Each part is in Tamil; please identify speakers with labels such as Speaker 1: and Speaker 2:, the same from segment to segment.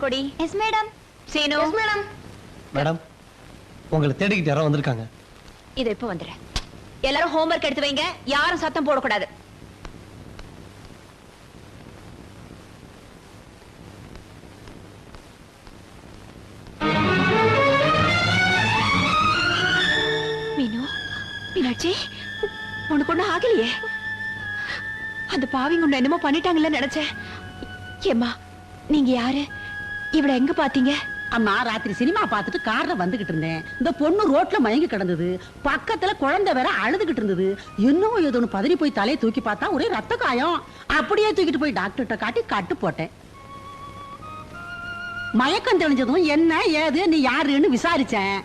Speaker 1: கொடி. Yes madam. Seenu. Yes madam.
Speaker 2: Madam, உங்களை தேடிக்கிட்டு யாரோ வந்திருக்காங்க.
Speaker 1: இது இப்ப வந்துடுறேன். எல்லாரும் ஹோம்வொர்க் எடுத்து வைங்க. யாரும் சத்தம் போடக்கூடாது. மீனு, மீனாட்சி, உனக்கு ஒண்ணு ஆகலையே? அந்த பாவிங்க ஒண்ணு என்னமோ பண்ணிட்டாங்கல்ல நினைச்சேன். ஏம்மா, நீங்க யாரு? இவளை எங்க பாத்தீங்க?
Speaker 3: அம்மா, ராத்திரி சினிமா பார்த்துட்டு கார்ல வந்துகிட்டு இருந்தேன். இந்த பொண்ணு ரோட்ல மயங்கி கிடந்தது. பக்கத்துல குழந்தை வேற அழுதுகிட்டு இருந்தது. என்னவோ ஏதோன்னு பதறி போய் தலையை தூக்கி பார்த்தா ஒரே ரத்த காயம். அப்படியே தூக்கிட்டு போய் டாக்டர்கிட்ட காட்டி கட்டு போட்டேன். மயக்கம் தெளிஞ்சதும் என்ன ஏது நீ யாருன்னு விசாரிச்சேன்.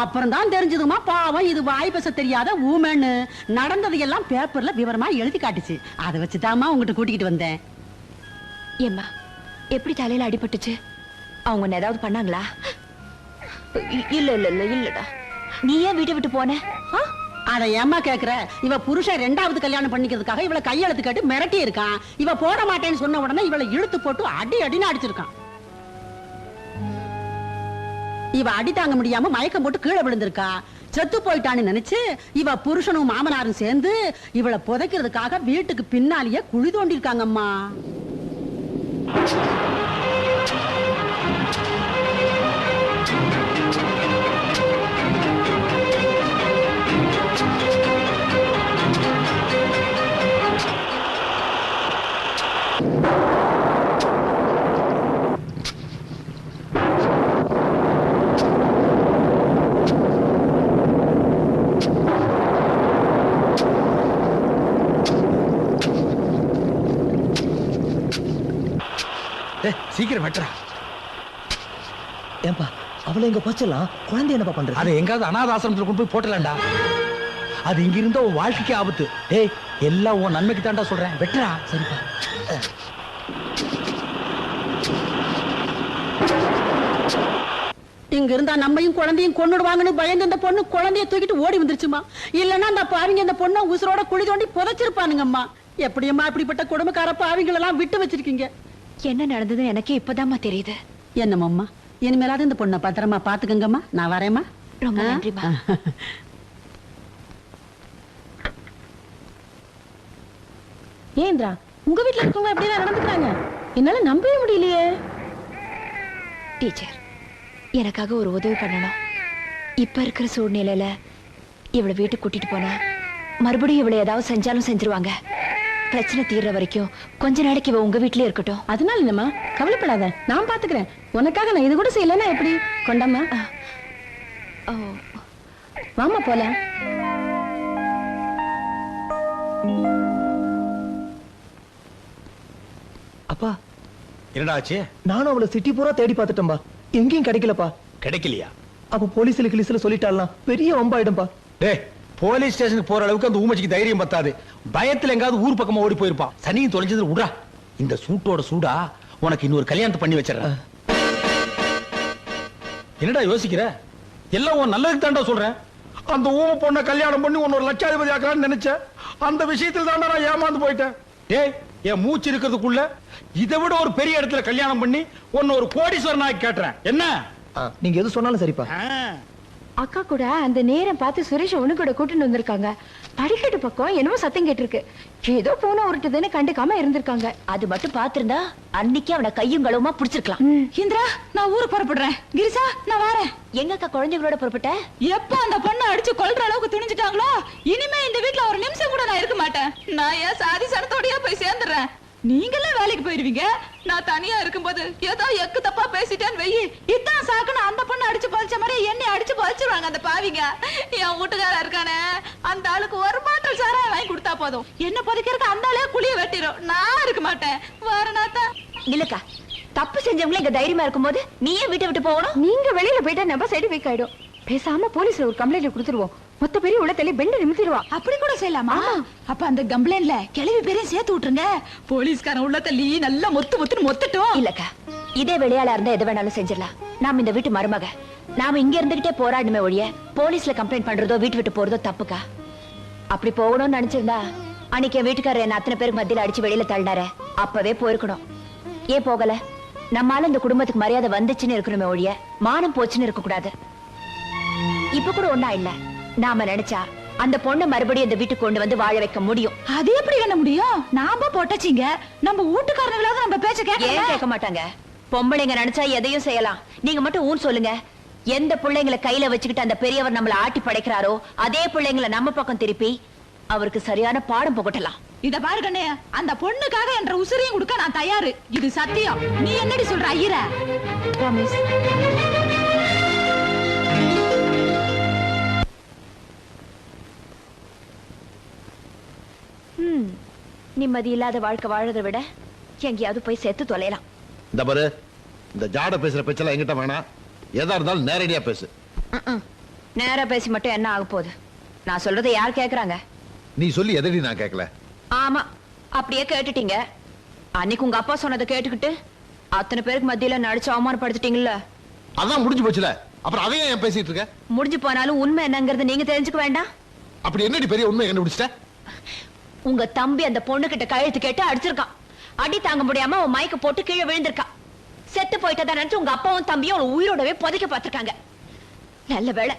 Speaker 3: அப்புறம் தான் தெரிஞ்சதுமா, பாவம் இது வாய் பேச தெரியாத ஊமன்னு. நடந்தது எல்லாம் பேப்பர்ல விவரமா எழுதி காட்டுச்சு. அதை வச்சுதாமா உங்ககிட்ட கூட்டிக்கிட்டு வந்தேன்.
Speaker 1: ஏம்மா, எப்படி தலையில அடிபட்டுச்சு? அவங்க ஏதாவது பண்ணாங்களா? இல்ல இல்ல இல்ல இல்லடா. நீ ஏன் வீட்டை விட்டு போன?
Speaker 3: அத ஏமா கேக்குற? இவ புருஷன் 2வது கல்யாணம் பண்ணிக்கிறதுக்காக இவளை கையெழுத்து கேட்டு மிரட்டி இருக்கான். இவ போட மாட்டேன்னு சொன்ன உடனே இவளை இழுத்து போட்டு அடி அடின்னு அடிச்சிருக்கான். இவ அடி தாங்க முடியாம மயக்கம் போட்டு கீழே விழுந்திருக்கா. செத்து போயிட்டான்னு நினைச்சு இவ புருஷனும் மாமனாரும் சேர்ந்து இவளை புதைக்கிறதுக்காக வீட்டுக்கு பின்னாலேயே குழி தோண்டி இருக்காங்கம்மா.
Speaker 2: சீக்கிரம் வெட்டுறா.
Speaker 4: ஏன்பா, அவளை எங்க போச்சலாம்? குழந்தை என்னப்பா பண்றது?
Speaker 2: அதை எங்காவது அநாத ஆசிரமத்தில் கொண்டு போய் போட்டலாம்டா. அது இங்க இருந்த உன் வாழ்க்கைக்கு ஆபத்து. டேய், எல்லாம் உன் நன்மைக்கு தாண்டா சொல்றேன். வெட்டுறா.
Speaker 4: சரிப்பா.
Speaker 3: இங்க இருந்தா நம்மையும் குழந்தையும் கொன்னுடுவாங்கன்னு பயந்து அந்த பொண்ணு குழந்தைய தூக்கிட்டு ஓடி வந்துருச்சுமா. இல்லன்னா அந்த பாவிங்க அந்த பொண்ணை உசுரோட குழி தோண்டி புதைச்சிருப்பானுங்கம்மா. எப்படியம்மா இப்படிப்பட்ட குடும்பக்கார பாவிங்களெல்லாம் விட்டு வச்சிருக்கீங்க?
Speaker 1: என்ன நடந்தது எனக்கே இப்பதாம்மா தெரியுது.
Speaker 3: என்னம்மா, இனிமேலாவது இந்த பொண்ணை பத்திரமா பாத்துக்கங்கம்மா. நான் வரேம்மா.
Speaker 1: ரொம்ப நன்றிமா.
Speaker 5: ஏந்திரா, உங்க வீட்டுல இருக்கவங்க எப்படிலாம் நடந்துக்கிறாங்க? என்னால நம்பவே முடியலையே.
Speaker 1: டீச்சர், எனக்காக ஒரு உதவி பண்ணணும். இப்ப இருக்கிற சூழ்நிலையில இவளை வீட்டுக்கு கூட்டிட்டு போனா மறுபடியும் இவளை ஏதாவது செஞ்சாலும் செஞ்சிருவாங்க. பிரச்சனை தீர்ற வரைக்கும் கொஞ்ச நாளைக்கு இவ உங்க வீட்லயே இருக்கட்டும்.
Speaker 5: அதனால என்னம்மா, கவலைப்படாத, நான் பாத்துக்கிறேன். உனக்காக நான் இது கூட செய்யலன்னா எப்படி? கொண்டாமா. வாமா போலாம்.
Speaker 4: அப்பா,
Speaker 2: என்னடா ஆச்சு?
Speaker 4: நானும் அவளை சிட்டி பூரா தேடி பார்த்துட்டேன்பா. எங்கேயும் கிடைக்கலப்பா.
Speaker 2: கிடைக்கலையா?
Speaker 4: அப்ப போலீஸ்ல கிளிஸ்ல சொல்லிட்டாலாம் பெரிய வம்பாயிடும்பா.
Speaker 2: டேய், போலீஸ் ஸ்டேஷனுக்கு போற அளவுக்கு அந்த ஊமச்சிக்கு தைரியம் பத்தாது. பயத்துல எங்காவது ஊர் பக்கமா ஓடி போயிருப்பான். சனியும் தொலைஞ்சது விடுறா. இந்த சூட்டோட சூடா உனக்கு இன்னொரு கல்யாணத்தை பண்ணி வச்சிடறேன். என்னடா யோசிக்கிற? எல்லாம் உன் நல்லதுக்கு தாண்டா சொல்றேன். அந்த ஊம பொண்ணை கல்யாணம் பண்ணி உன்னொரு லட்சாதிபதி ஆக்கலாம்னு நினைச்சேன். அந்த விஷயத்தில் தாண்டா நான் ஏமாந்து போயிட்டேன். டேய், என் மூச்சு இருக்கிறதுக்குள்ள இதை விட ஒரு பெரிய இடத்துல கல்யாணம் பண்ணி உன்ன ஒரு கோடீஸ்வரன் ஆக்கி கேட்டுறேன். என்ன?
Speaker 4: நீங்க எது சொன்னாலும் சரிப்பா.
Speaker 5: அக்கா கூட அந்த நேரம் பார்த்து சுரேஷ் ஒண்ணு கூட கூட்டிட்டு வந்திருக்காங்க. படிக்கட்டு பக்கம் என்னமோ சத்தம் கேட்டிருக்கு. ஏதோ பூனை உருட்டுதுன்னு கண்டுக்காம இருந்திருக்காங்க.
Speaker 1: அது மட்டும் பாத்திருந்தா அன்னைக்கு அவனை கையும் களவுமா புடிச்சிருக்கலாம்.
Speaker 5: இந்திரா, நான் ஊருக்கு புறப்படுறேன். கிரிசா, நான் வரேன்.
Speaker 1: எங்கக்கா குழந்தைகளோட புறப்பட்ட?
Speaker 5: எப்ப அந்த பொண்ணை அடிச்சு கொல்ற அளவுக்கு துணிஞ்சிட்டாங்களோ, இனிமே இந்த வீட்டுல ஒரு நிமிஷம் கூட நான் இருக்க மாட்டேன். நான் ஏன் சாதி சனத்தோடயா போய் சேர்ந்துடுறேன். நீங்கெல்லாம் வேலைக்கு போயிருவீங்க. நான் தனியா இருக்கும்போது ஏதோ எக்கு தப்பா பேசிட்டேன்னு வெயி, இதான் சாக்குன்னு அந்த பொண்ணு அடிச்சு பழிச்ச மாதிரி என்னை அடிச்சு பழிச்சிருவாங்க அந்த பாவிங்க. என் வீட்டுக்காரா இருக்கானே, அந்த ஆளுக்கு ஒரு பாட்டில் சாராயம் வாங்கி கொடுத்தா போதும். என்ன புதைக்கிறதுக்கு அந்த ஆளே குழிய வெட்டிடும். நான் இருக்க மாட்டேன். வரனாத்தா
Speaker 1: இல்லக்கா, தப்பு செஞ்சவங்களே இங்க தைரியமா இருக்கும்போது நீயே வீட்டை விட்டு போகணும்.
Speaker 5: நீங்க வெளியில போயிட்டா நம்ம சைடு வீக் ஆயிடும். பேசாம போலீஸ்ல ஒரு கம்ப்ளைண்ட் கொடுத்துருவோம். மொத்த பெரிய உள்ள தள்ளி பெண்டு நிமித்திடுவா.
Speaker 6: அப்படி கூட செய்யலாமா? அப்ப அந்த கம்ப்ளைண்ட்ல கிளவி பேரையும் சேர்த்து விட்டுருங்க. போலீஸ்காரன் உள்ள தள்ளி நல்லா மொத்து மொத்துன்னு மொத்தட்டும்.
Speaker 1: இல்லக்கா, இதே வெளியாளா இருந்தா எது வேணாலும் செஞ்சிடலாம். நாம இந்த வீட்டு மருமக. நாம இங்க இருந்துகிட்டே போராடணுமே ஒழிய போலீஸ்ல கம்ப்ளைண்ட் பண்றதோ வீட்டு விட்டு போறதோ தப்புக்கா. அப்படி போகணும்னு நினைச்சிருந்தா அன்னைக்கு என் வீட்டுக்காரர் என்ன அத்தனை பேருக்கு மத்தியில அடிச்சு வெளியில தள்ளினாரு. அப்பவே போயிருக்கணும். ஏன் போகல? நம்மால இந்த குடும்பத்துக்கு மரியாதை வந்துச்சுன்னு இருக்கணுமே ஒழிய மானம் போச்சுன்னு இருக்க கூடாது. இப்ப கூட ஒண்ணா இல்ல, நாம நினைச்சா அந்த பொண்ணை மறுபடியும் இந்த வீட்டுக்கு கொண்டு வந்து வாழ வைக்க முடியும்.
Speaker 6: அது எப்படி என்ன முடியும்? நாம போட்டச்சிங்க, நம்ம வீட்டுக்காரங்களாவது நம்ம பேச்ச
Speaker 1: ஏன் கேட்க மாட்டாங்க? பொம்பளைங்க நினைச்சா எதையும் செய்யலாம். நீங்க மட்டும் ஊன் சொல்லுங்க. எந்த பிள்ளைங்களை கையில வச்சுக்கிட்டு அந்த பெரியவர் நம்மள ஆட்டி படைக்கிறாரோ அதே பிள்ளைங்களை நம்ம பக்கம் திருப்பி அவருக்கு சரியான பாடம் புகட்டலாம்.
Speaker 6: இத பாரு கண்ணே, அந்த பொண்ணுக்காக என்ற உசிரையும் கொடுக்க நான் தயாரு. இது சத்தியம். நீ என்னடி சொல்ற ஐயர?
Speaker 1: ப்ராமிஸ். நிம்மதி இல்லாத வாழ்க்கை வாழறதை விட எங்கேயாவது போய் சேர்த்து தொலைலாம்.
Speaker 7: இந்த பாரு, இந்த ஜாட பேசுற பேச்செல்லாம் எங்கிட்ட வேணாம். எதா இருந்தாலும் நேரடியா பேசு.
Speaker 1: நேரா பேசி மட்டும் என்ன ஆக போகுது? நான் சொல்றதை யார் கேக்குறாங்க?
Speaker 7: நீ சொல்லி எதடி நான் கேட்கல.
Speaker 1: ஆமா, அப்படியே கேட்டுட்டீங்க. அன்னைக்கு உங்க அப்பா சொன்னதை கேட்டுக்கிட்டு அத்தனை பேருக்கு மத்தியில நடிச்சு அவமானப்படுத்திட்டீங்கல்ல.
Speaker 7: அதான் முடிஞ்சு போச்சுல, அப்புறம் அதையும் ஏன் பேசிட்டு இருக்க?
Speaker 1: முடிஞ்சு போனாலும் உண்மை என்னங்கறது நீங்க தெரிஞ்சுக்க வேண்டாம்?
Speaker 7: அப்படி என்னடி பெரிய உண்மை கண்டுபிடிச்சிட்ட?
Speaker 1: உங்க தம்பி அந்த பொண்ணு கிட்ட கழுத்து கேட்டு அடிச்சிருக்கான். அடி தாங்க முடியாம அவன் மயக்க போட்டு கீழே விழுந்திருக்கான். செத்து போயிட்டதா நினைச்சு உங்க அப்பாவும் தம்பியும் அவளை உயிரோடவே புதைக்க பார்த்திருக்காங்க. நல்ல வேளை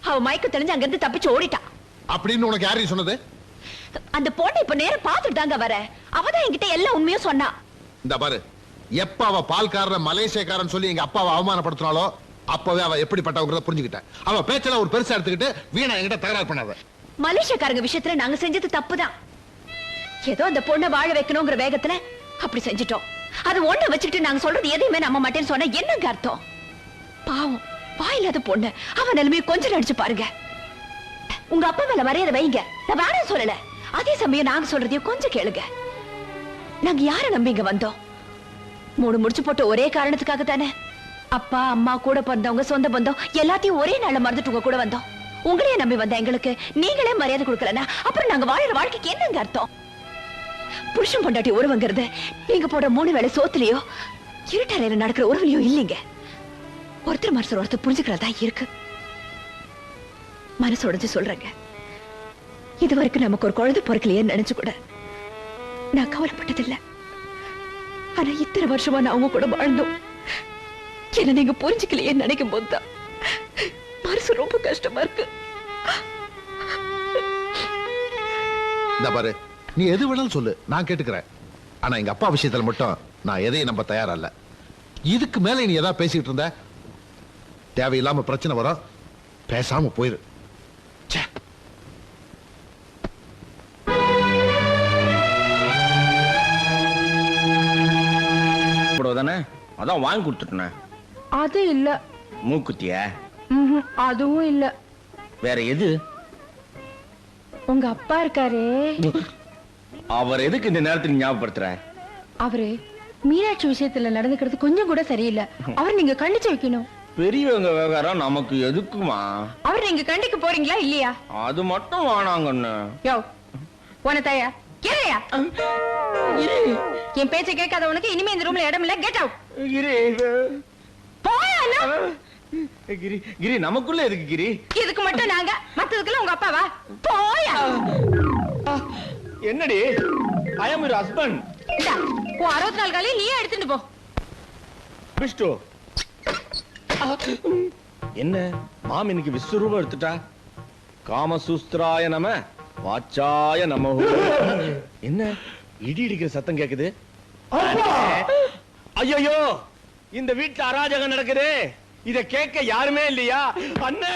Speaker 1: அவ மயக்க தெரிஞ்சு அங்க இருந்து தப்பிச்சு ஓடிட்டான்.
Speaker 7: அப்படின்னு உனக்கு யாரையும் சொன்னது?
Speaker 1: அந்த பொண்ணு இப்ப நேரம் பாத்துட்டாங்க வர. அவதான் என்கிட்ட எல்லா உண்மையும் சொன்னா.
Speaker 7: இந்த பாரு, எப்ப அவ பால்காரன் மலேசியக்காரன் சொல்லி எங்க அப்பாவை அவமானப்படுத்தினாலோ அப்பவே அவ எப்படிப்பட்டவங்கிறத புரிஞ்சுக்கிட்டேன். அவ பேச்சல ஒரு பெருசா எடுத்துக்கிட்டு வீணா என்கிட்ட தகராறு பண்ணாத.
Speaker 1: மலேசியக்காரங்க விஷயத்துல நாங்க செஞ்சது தப்புதான். ஏதோ அந்த பொண்ணை வாழ வைக்கணுங்கிற வேகத்துல அப்படி செஞ்சிட்டோம். அது ஒண்ண வச்சுக்கிட்டு நாங்க சொல்றது எதையுமே நம்ப மாட்டேன்னு சொன்னா என்னங்க அர்த்தம்? பாவம் வாயில்லாத பொண்ணு, அவன் நிலைமையை கொஞ்சம் நடிச்சு பாருங்க. உங்க அப்பா மேல மரியாதை வைங்க, நான் வேணாம் சொல்லல. அதே சமயம் நாங்க சொல்றதையும் கொஞ்சம் கேளுங்க. நாங்க யார நம்பி இங்க வந்தோம்? 3 முடிச்சு போட்ட ஒரே காரணத்துக்காக தானே. அப்பா அம்மா கூட பிறந்தவங்க சொந்த பந்தம் எல்லாத்தையும் ஒரே நாள்ல மறந்துட்டு உங்க கூட வந்தோம். உங்களையே நம்பி வந்த எங்களுக்கு நீங்களே மரியாதை கொடுக்கலன்னா அப்புறம் நாங்க வாழற வாழ்க்கைக்கு என்னங்க அர்த்தம்? புருஷன் பொண்டாட்டி உறவுங்கிறது நீங்க போட 3 வேளை சோத்துலயோ இருட்டறையில நடக்கிற உறவுலயோ இல்லைங்க. ஒருத்தர் மனசு ஒருத்தர் புரிஞ்சுக்கிறதா இருக்கு. மனசு உடைஞ்சு சொல்றேங்க, இது வரைக்கும் நமக்கு ஒரு குழந்தை பொறுக்கலையேன்னு நினைச்சு கூட நான் கவலைப்பட்டதில்லை. ஆனா இத்தனை வருஷமா நான் அவங்க கூட வாழ்ந்தோம். என்ன நீங்க புரிஞ்சுக்கலையேன்னு நினைக்கும் போதுதான் மனசு ரொம்ப கஷ்டமா இருக்கு.
Speaker 7: இந்த பாரு, நீ எது வேணாலும் சொல்லு, நான் கேட்டுக்கிறேன். ஆனா எங்க அப்பா விஷயத்துல மட்டும் நான் எதையும் நம்ப தயாரா இல்ல. இதுக்கு மேல நீ ஏதாவது பேசிட்டு இருந்த தேவையில்லாம பிரச்சனை வரும். பேசாம போயிரு.
Speaker 8: தானே அதான் வாங்கி கொடுத்துட்டேன்.
Speaker 1: அது இல்ல.
Speaker 8: மூக்குத்திய?
Speaker 1: அதுவும் இல்ல.
Speaker 8: வேற எது?
Speaker 1: உங்க அப்பா இருக்காரே,
Speaker 8: அவர் எதுக்கு இந்த நேரத்துக்கு ஞாபகப்படுத்துற?
Speaker 1: அவரு மீனாட்சி விஷயத்துல நடந்துக்கிறது கொஞ்சம் கூட சரியில்லை. அவர் நீங்க கண்டிச்சு வைக்கணும்.
Speaker 8: பெரியவங்க விவகாரம் நமக்கு எதுக்குமா?
Speaker 1: அவர் நீங்க கண்டிக்க போறீங்களா இல்லையா?
Speaker 8: அது மட்டும் வாணாங்கன்னு.
Speaker 1: யோ உன தாயா கேளையா? என் பேச்சை கேட்காத உனக்கு இனிமே இந்த ரூம்ல இடம் இல்ல. Get out. போயா?
Speaker 8: கிரி கிரி நமக்குள்ள எதுக்கு கிரி?
Speaker 1: இதுக்கு மட்டும் நாங்க, மத்ததுக்குள்ள உங்க அப்பாவா? போயா.
Speaker 8: என்னடி? ஐ அம் யுவர் ஹஸ்பண்ட்.
Speaker 1: இந்தா உன் 64 காலையை நீயே எடுத்துட்டு போ.
Speaker 8: விஷ்ணு என்ன மாம் இன்னைக்கு விஸ்வரூபம் எடுத்துட்டா? காமசூஸ்திராய நம வாச்சாய நம. என்ன இடி இடிக்கிற சத்தம் கேக்குது? ஐயோ, இந்த வீட்டுல அராஜகம் நடக்குது. இத கேட்க யாருமே இல்லையா? அண்ணே!